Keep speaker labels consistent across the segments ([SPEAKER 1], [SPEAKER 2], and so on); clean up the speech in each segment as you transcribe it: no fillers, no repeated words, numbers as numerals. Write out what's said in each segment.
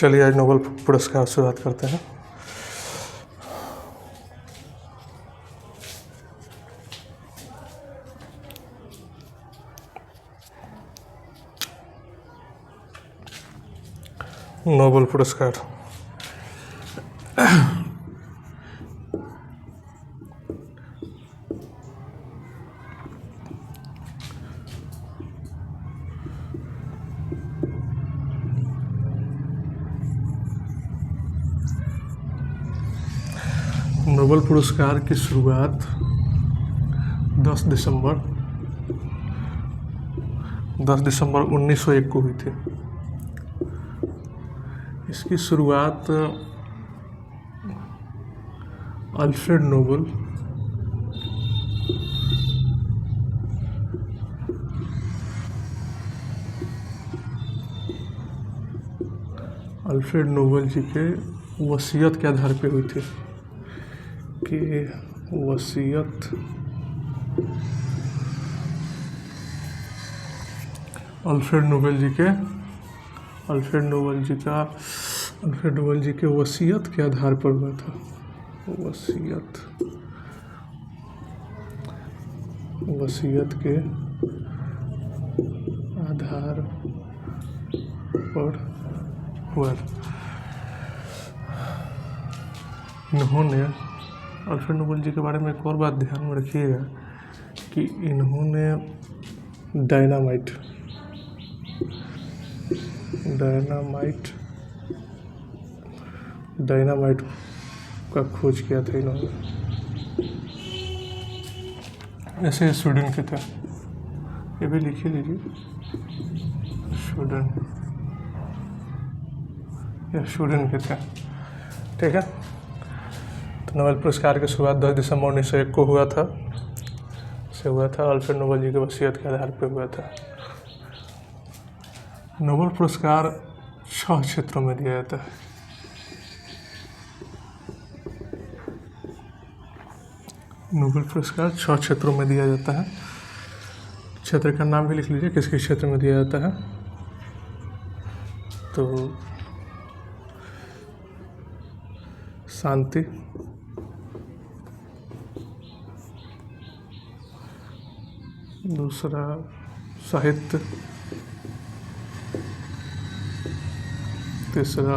[SPEAKER 1] चलिए आज नोबेल पुरस्कार शुरुआत करते हैं। नोबेल पुरस्कार नोबेल पुरस्कार की शुरुआत 10 दिसंबर 1901 को हुई थी। इसकी शुरुआत अल्फ्रेड नोबेल जी के वसीयत के आधार पे हुई थी कि वसीयत अल्फ्रेड नोबेल जी के वसीयत के आधार पर हुआ था। वसीयत के आधार पर हुआ। इन्होंने अल्फ्रेड नोबेल जी के बारे में एक और बात ध्यान में रखिएगा कि इन्होंने डायनामाइट का खोज किया था इन्होंने। ऐसे स्वीडन के थे, ये भी लिख ही लीजिए, स्वीडन के थे। ठीक है, तो नोबेल पुरस्कार की शुरुआत 10 दिसंबर 1901 को हुआ था। अल्फ्रेड नोबेल जी के वसीयत के आधार पर हुआ था। नोबेल पुरस्कार 6 क्षेत्रों में दिया जाता है। नोबेल पुरस्कार 6 क्षेत्रों में दिया जाता है। क्षेत्र का नाम भी लिख लीजिए, किस किस क्षेत्र में दिया जाता है। तो शांति, दूसरा साहित्य, तीसरा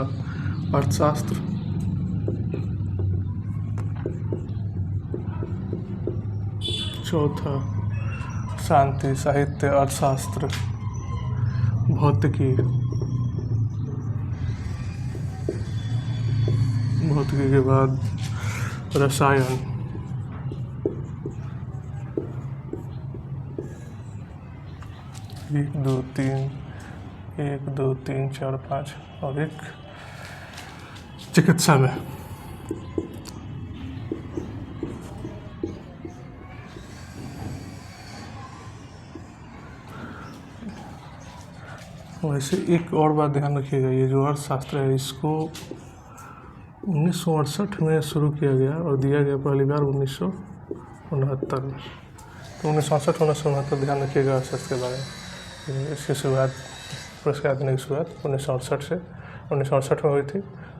[SPEAKER 1] अर्थशास्त्र, चौथा शांति, साहित्य, अर्थशास्त्र, भौतिकी के बाद रसायन, 1 2 3 4 5 और एक चिकित्सा में। वैसे एक और बात ध्यान रखिएगा, ये जो अर्थशास्त्र है इसको 1968 में शुरू किया गया और दिया गया पहली बार 1969 में। तो 1968 ध्यान रखिएगा अर्थशास्त्र के बारे में। इसकी शुरुआत, पुरस्कार देने की शुरुआत 1968 में हुई थी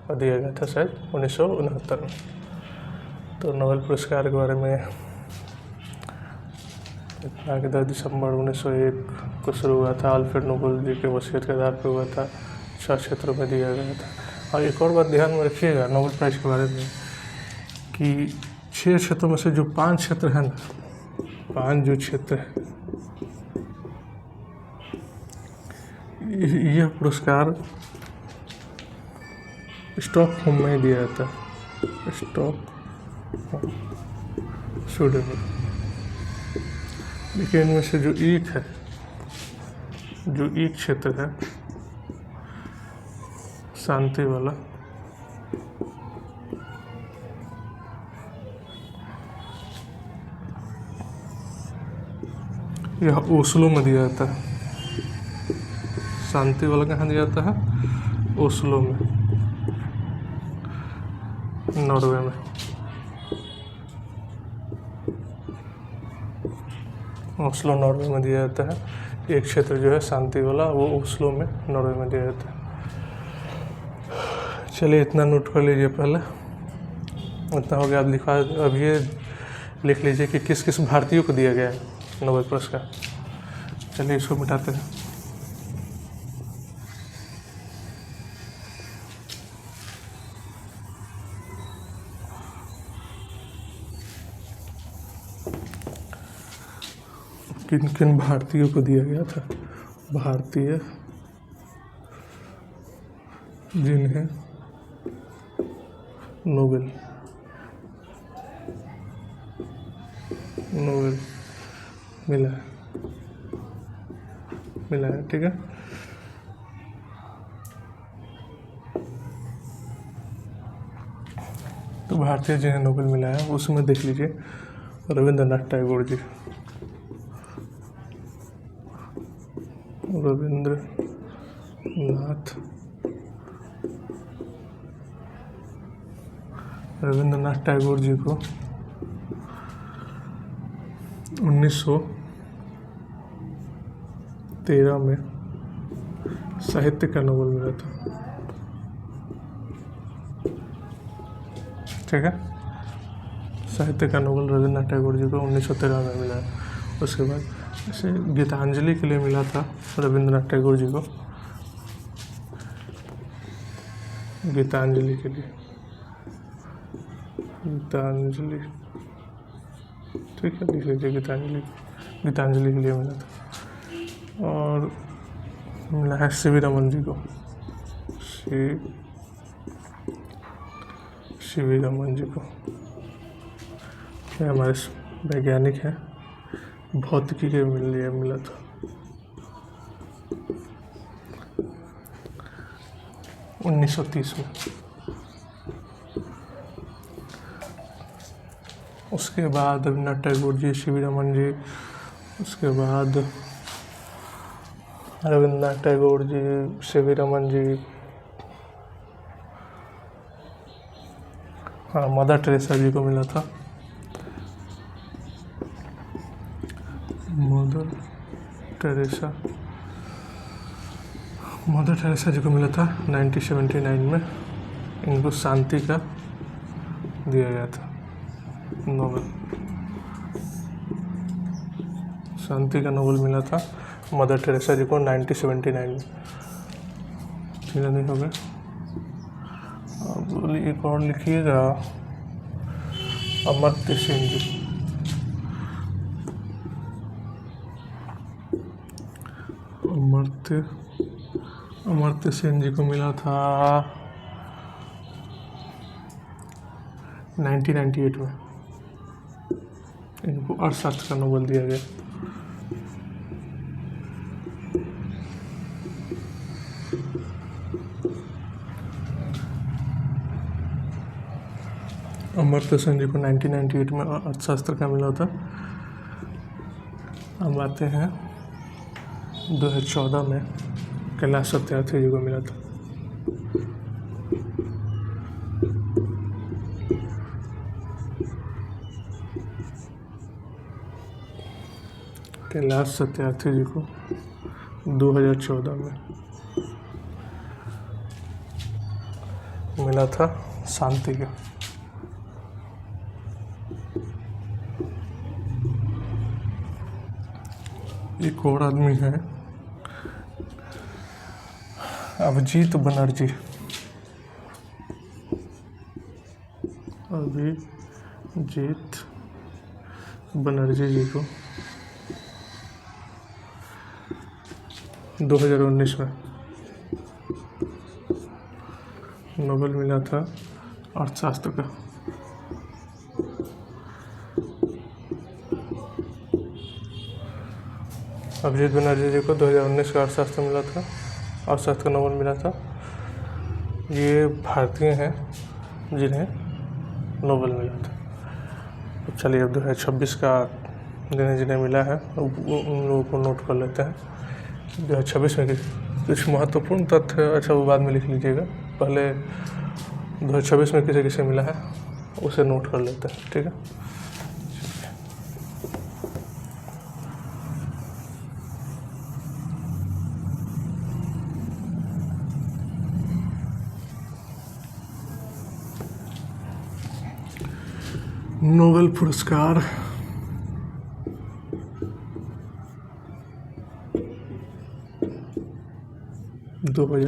[SPEAKER 1] और दिया गया था शायद 1969 में। तो नोबेल पुरस्कार के बारे में इतना कि 10 दिसंबर 1901 को शुरू हुआ था। अल्फ्रेड नोबेल जी के वसीयत के आधार पर हुआ था। 6 क्षेत्रों में दिया गया था। और एक और बात ध्यान में रखिएगा नोबेल प्राइज़ के बारे में कि 6 क्षेत्रों में से जो 5 क्षेत्र हैं ना, 5 जो क्षेत्र है, यह पुरस्कार स्टॉकहोम में दिया जाता है। स्वीडन में। लेकिन इनमें से जो एक क्षेत्र है शांति वाला, यह ओस्लो में दिया जाता है। शांति वाला कहाँ दिया जाता है? ओस्लो में, नॉर्वे में। ओस्लो नॉर्वे में दिया जाता है। एक क्षेत्र जो है शांति वाला वो ओस्लो में, नॉर्वे में दिया जाता है। चलिए इतना नोट कर लीजिए पहले, इतना हो गया। अब ये लिख लीजिए कि किस किस भारतीयों को दिया गया है नोबेल पुरस्कार। चलिए इसको मिटाते हैं। किन किन भारतीयों को दिया गया था? भारतीय जिन्हें नोबेल मिला है, ठीक है। तो भारतीय जिन्हें नोबेल मिला है उसमें देख लीजिए रविंद्रनाथ टैगोर जी, रविंद्रनाथ टैगोर जी को 1913 में साहित्य का नोबेल मिला था, ठीक है। साहित्य का नोबेल रविंद्रनाथ टैगोर जी को 1913 में मिला है। उसके बाद जैसे गीतांजलि के लिए मिला था रविंद्रनाथ टैगोर जी को, गीतांजलि के लिए, ठीक है, लिख लीजिए गीतांजलि के लिए मिला था। और मिला है सीवी रमन जी को, सीवी रमन जी को, ये हमारे वैज्ञानिक हैं, भौतिकी के लिए मिला था। उन्नीस 1930 में। उसके बाद रविंद्रनाथ टैगोर जी, सीवी रमन जी, उसके बाद रविंद्रनाथ टैगोर जी, सीवी रमन जी, हाँ, मदर टेरेसा जी को मिला था, मदर टेरेसा जी को मिला था 1979 में। इनको शांति का दिया गया था नोबेल, शांति का नोबेल मिला था मदर टेरेसा जी को 1979 में। ठीक नहीं हो गया। अब एक और लिखिएगा, अमर्त्य सेन जी, अमर्त्य सेन जी को मिला था 1998 में। इनको अर्थशास्त्र का नोबेल दिया गया। अमर्त्य सेन जी को 1998 में अर्थशास्त्र का मिला था। हम आते हैं 2014 में कैलाश सत्यार्थी जी को मिला था। कैलाश सत्यार्थी जी को 2014 में मिला था शांति का। एक और आदमी है, अभिजीत बनर्जी, जी को 2019 में नोबेल मिला था अर्थशास्त्र का। अभिजीत बनर्जी जी को 2019 का अर्थशास्त्र मिला था, अर्थशास्त्र का नोबेल मिला था। ये भारतीय हैं जिन्हें नोबेल मिला था। तो चलिए अब 2026 का जिन्हें मिला है उन लोगों को नोट कर लेते हैं। 2026 में कुछ महत्वपूर्ण तथ्य, अच्छा वो बाद में लिख लीजिएगा, पहले 2026 में किसे किसे मिला है उसे नोट कर लेते हैं, ठीक है। नोबेल पुरस्कार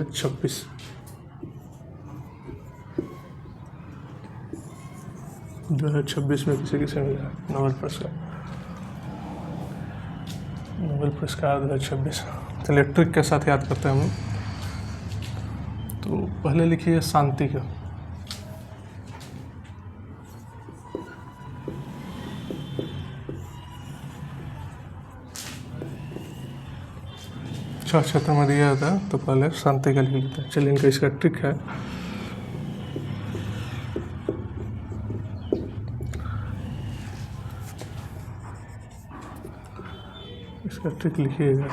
[SPEAKER 1] 2026 में किसे किसे मिला नोबेल पुरस्कार? नोबेल पुरस्कार 2026 चलिए ट्रिक के साथ याद करते हैं हम। तो पहले लिखिए शांति का, छह क्षेत्र में दिया जाता है तो पहले शांति का लिख लेते हैं। चलिए इनका इसका ट्रिक है, इसका ट्रिक लिखिएगा।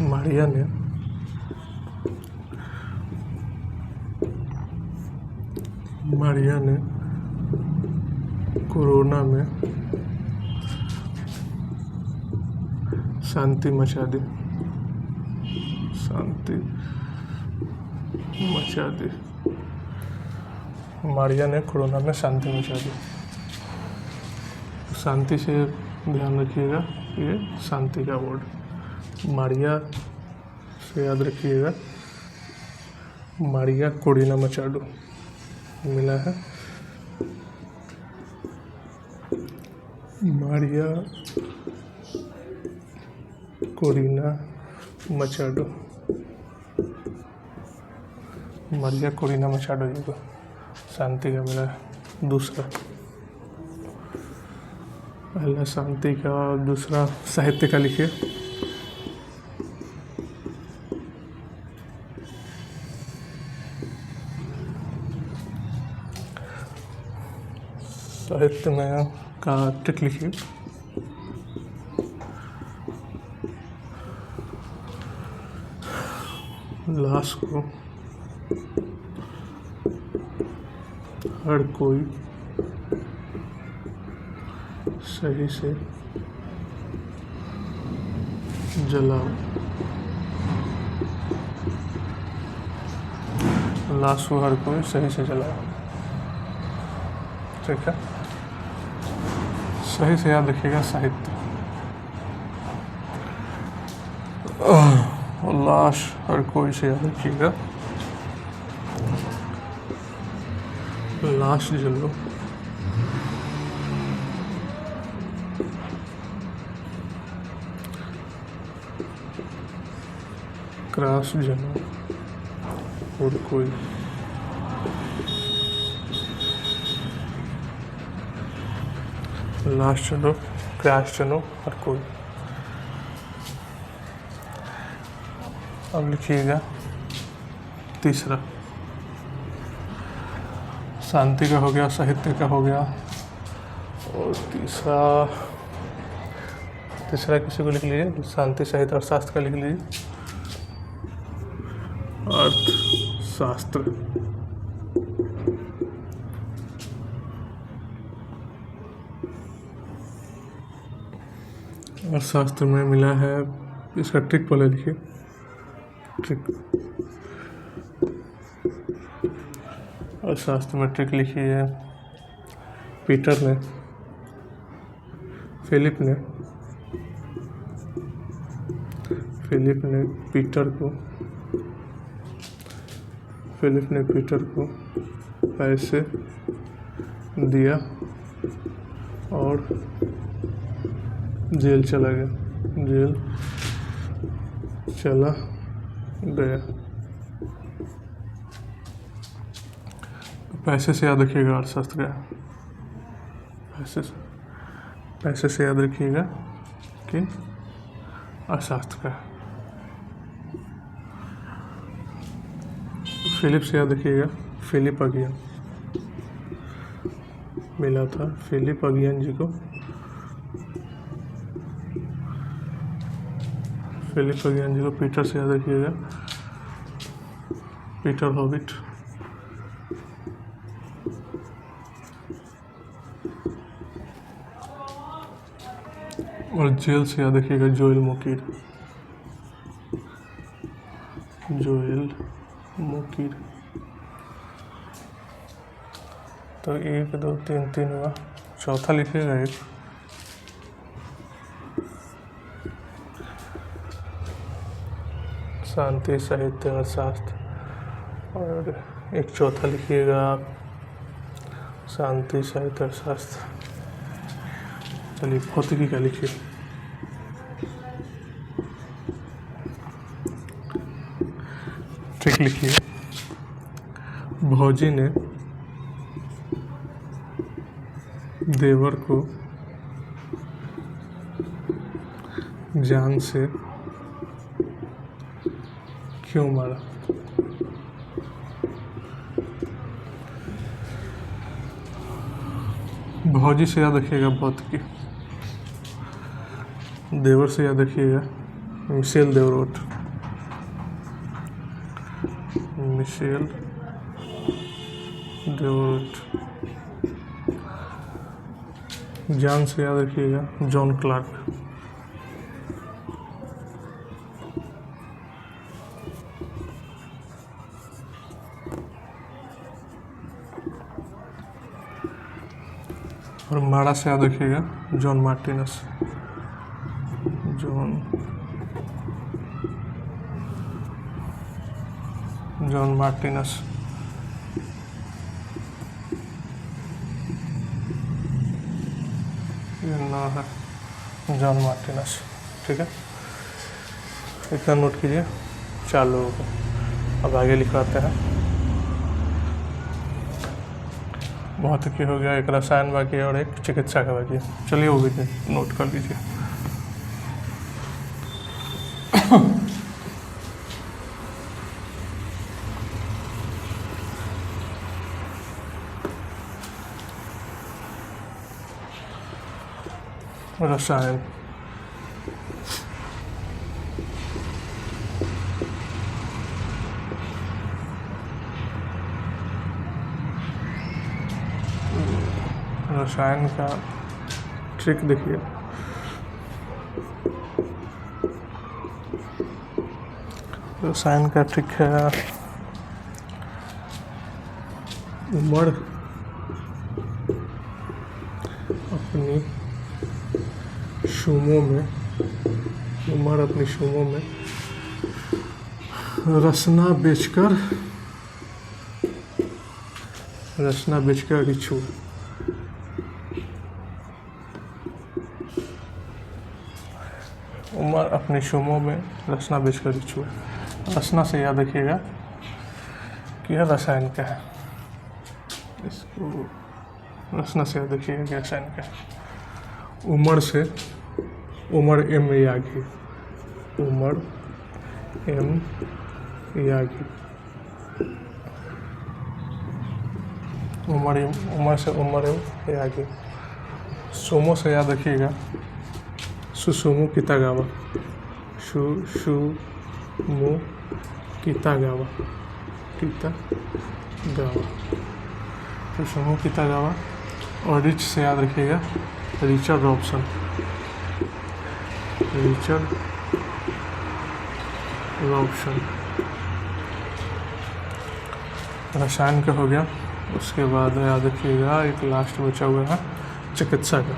[SPEAKER 1] मारिया ने कोरोना में शांति मचा दी, मारिया ने कोरोना में शांति मचा दी। शांति से ध्यान रखिएगा, ये शांति का वर्ड। मारिया से याद रखिएगा, मारिया कोरोना मचाडो मिला है। मारिया कोरोना मचाडो, मारिया कोरोना मचाडो जी को शांति का मिला है। दूसरा, पहला शांति का और दूसरा साहित्य का लिखिए। साहित्य में का ट्रिक लिखिए। लाश को हर कोई सही से जलाओ, लाश को हर कोई सही से जलाओ। ठीक है, सही से याद रखिएगा साहित्य। लाश हर कोई से याद रखिएगा, लाश जलो, क्रास जलो और कोई, लाश चलो, क्रैश चलो और कोई। अब लिखिएगा तीसरा, शांति का हो गया, साहित्य का हो गया, और तीसरा किसी को लिख लीजिए, शांति साहित्य और शास्त्र का लिख लीजिए, अर्थशास्त्र। अर्थशास्त्र में मिला है, इसका ट्रिक पहले लिखिए। ट्रिक, अर्थशास्त्र में ट्रिक लिखिए। फिलिप ने पीटर को पैसे दिया और जेल चला गया। पैसे से याद रखिएगा अर्थशास्त्र का, पैसे से याद रखिएगा कि अर्थशास्त्र का। फिलिप से याद रखिएगा, फिलिप अगियन मिला था, फिलिप अगियन जी को, फिलिप अगियन जी को। पीटर से याद रखिएगा, पीटर हॉबिट। और जेल से याद रखिएगा जोएल मोकीर। तो 1 2 3 3 हुआ, चौथा लिखिएगा एक, शांति साहित्य अर्थशास्त्र, और एक चौथा लिखिएगा आप शांति साहित्य अर्थशास्त्र। चलिए भौतिकी का लिखिए। ट्रिक लिखिए। भौजी ने देवर को जान से क्यों मारा? भौजी से याद रखिएगा भौतिकी, देवर से याद रखिएगा मिशेल देवरोट, मिशेल देवरोट। जान से याद रखिएगा जॉन क्लार्क। और मारा से याद रखिएगा जॉन मार्टिनस, जॉन मार्टिनस। ये ना है जॉन मार्टिनस, ठीक है। इतना नोट कीजिए 4 लोगों को। अब आगे लिखवाते हैं। भौतिकी हो गया, एक रसायन बाकी है और एक चिकित्सा का बाकी है। चलिए वो भी नोट कर लीजिए। रसायन, रसायन का ट्रिक देखिए। रसायन का ट्रिक है उम्र अपनी शुमों में, उम्र अपनी शुमों में रसना बेचकर रिछू। उम्र अपनी शुमों में रसना बेचकर रिछू। रसना से याद रखिएगा कि यह रसायन का है। इसको रसना से याद रखिएगा कि रसायन का है। उम्र से Omar M Yaghi, Omar M Yaghi. Omar से उमर एम यागी। सुमो से याद रखिएगा सुसुमु कितागावा, सुसुमु कितागावा, सुसुमु कितागावा। और रिच से याद रखिएगा रिचर्ड रॉबसन, रिचर्ड रॉबसन। रसायन का हो गया। उसके बाद याद रखिएगा एक लास्ट बचा हुआ है चिकित्सा का।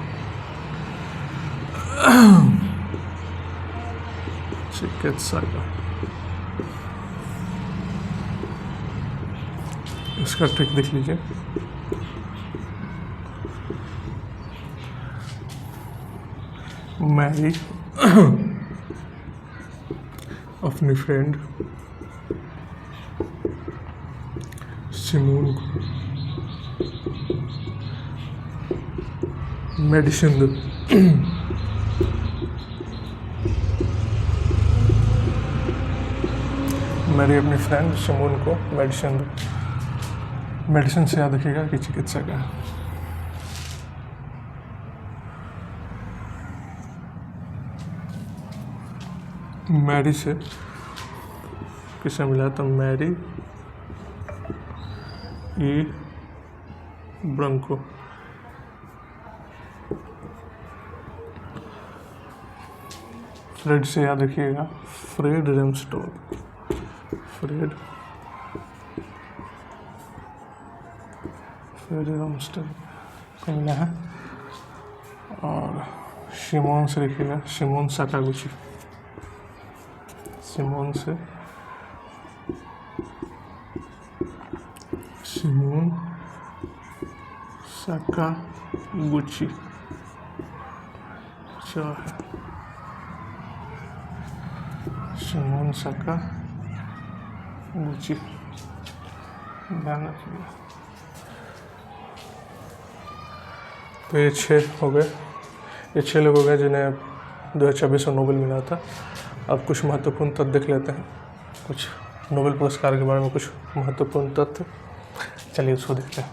[SPEAKER 1] चिकित्सा का इसका ट्रिक देख लीजिए। मैरी अपनी फ्रेंड सिमोन को मेडिसिन दो। मैरी अपनी फ्रेंड सिमोन को मेडिसिन दो। मेडिसिन से याद रखिएगा कि चिकित्सा का है। मैरी से किसे मिला तो मैरी ई ब्रंको। फ्रेड से याद रखिएगा फ्रेड रेमस्टोन, फेरी रॉम्स्टन को मिला है। और शिमोन से लिखिएगा शिमोन साकागुची, शिमोन से शिमोन साकागुची जो है शिमोन साकागुची, ध्यान रखिएगा। तो ये 6 हो गए, ये 6 लोग हो गए जिन्हें 2026 में नोबेल मिला था। अब कुछ महत्वपूर्ण तथ्य देख लेते हैं, कुछ नोबेल पुरस्कार के बारे में कुछ महत्वपूर्ण तथ्य। चलिए उसको देखते हैं।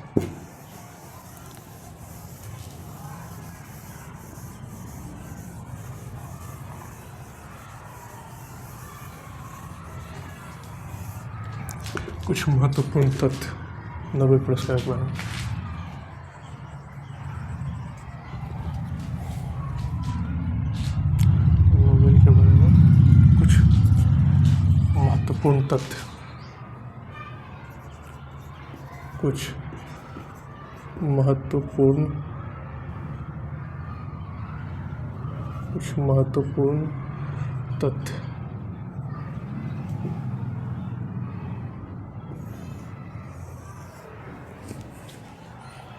[SPEAKER 1] कुछ महत्वपूर्ण तथ्य नोबेल पुरस्कार के बारे में। नोबेल के बारे में कुछ महत्वपूर्ण तथ्य, कुछ महत्वपूर्ण तथ्य।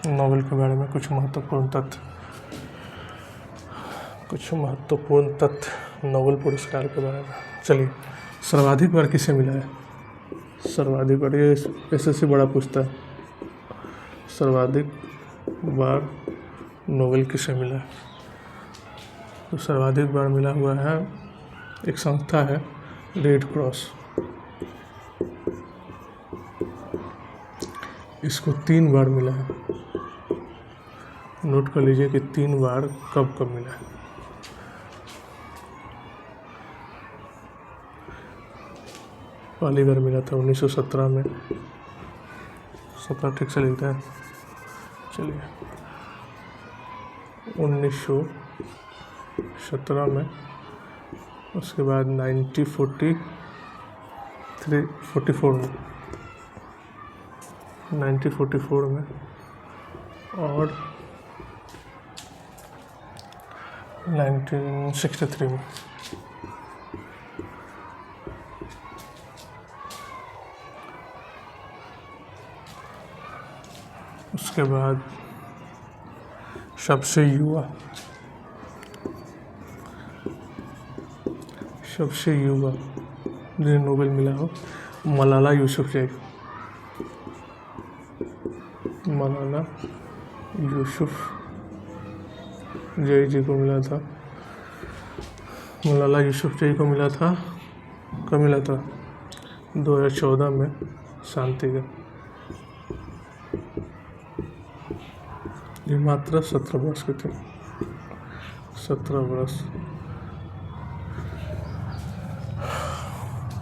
[SPEAKER 1] नोबेल के बारे में कुछ महत्वपूर्ण तथ्य, नोबेल पुरस्कार के बारे में। चलिए, सर्वाधिक बार किसे मिला है? सर्वाधिक बार, ये एसएससी बड़ा पूछता है, सर्वाधिक बार नोबेल किसे मिला है? तो सर्वाधिक बार मिला हुआ है, एक संस्था है रेड क्रॉस, इसको 3 बार मिला है। नोट कर लीजिए कि 3 बार कब कब मिला है। पहली बार मिला था 1917 में, 17 ठीक से लिखते हैं। चलिए, 1917 में, उसके बाद 1944 में और 1963 में। उसके बाद सबसे युवा जिन्हें नोबेल मिला हो, मलाला यूसुफजई जी को मिला था। मलाला यूसुफजई को मिला था, कब मिला था? 2014 में, शांति का। ये मात्र 17 वर्ष के थे, 17 वर्ष।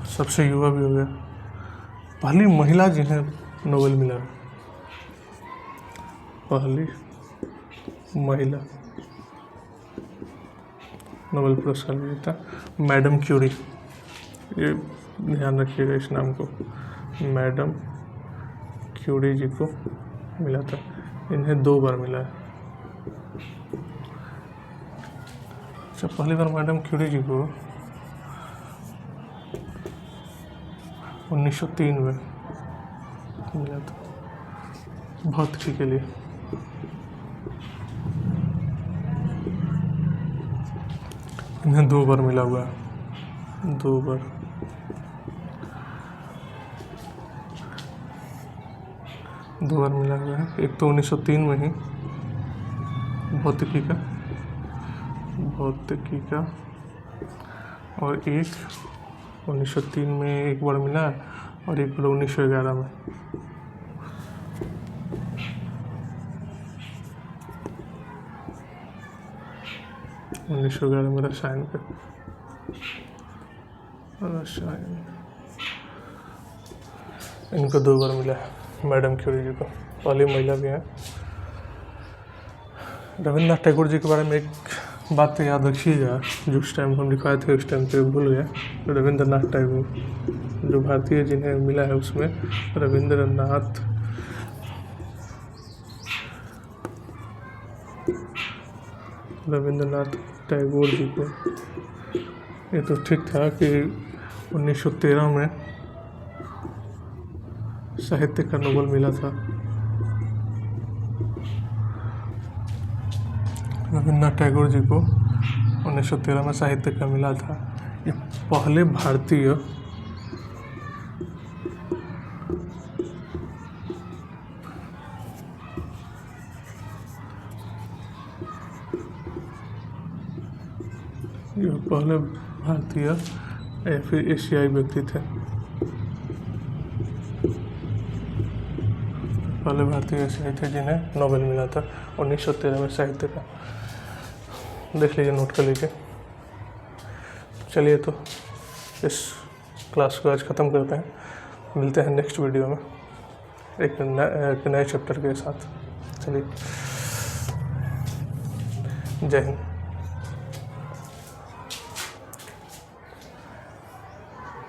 [SPEAKER 1] सबसे युवा भी हो गया। पहली महिला जिन्हें नोबेल मिला, पहली महिला नोबेल पुरस्कार विजेता मैडम क्यूरी। ये ध्यान रखिएगा इस नाम को, मैडम क्यूरी जी को मिला था। इन्हें 2 बार मिला है। अच्छा, पहली बार मैडम क्यूरी जी को 1903 में मिला था, भौतिकी के लिए। इन्हें 2 बार मिला हुआ है, 2 बार। मिला हुआ है। एक तो 1903 में ही भौतिकी का, और एक 1903 में एक बार मिला, और एक बार 1911 में। में रसायन का, इनको 2 बार मिला है मैडम क्यूरी जी को, पहली महिला भी है। रविन्द्रनाथ टैगोर जी के बारे में एक बात तो याद रखिएगा, जो उस टाइम हम लिखवाए थे उस टाइम पे भूल गया। रविन्द्रनाथ टैगोर जो भारतीय जिन्हें मिला है, उसमें रविन्द्रनाथ रविंद्रनाथ टैगोर जी को। ये तो ठीक था कि 1913 में साहित्य का नोबेल मिला था। रविंद्रनाथ टैगोर जी को 1913 में साहित्य का मिला था। ये पहले भारतीय या फिर एशियाई व्यक्ति थे। पहले भारतीय एशियाई थे जिन्हें नोबेल मिला था 1913 में साहित्य का। देख लीजिए, नोट कर लीजिए। चलिए, तो इस क्लास को आज ख़त्म करते हैं। मिलते हैं नेक्स्ट वीडियो में एक नए चैप्टर के साथ। चलिए, जय हिंद।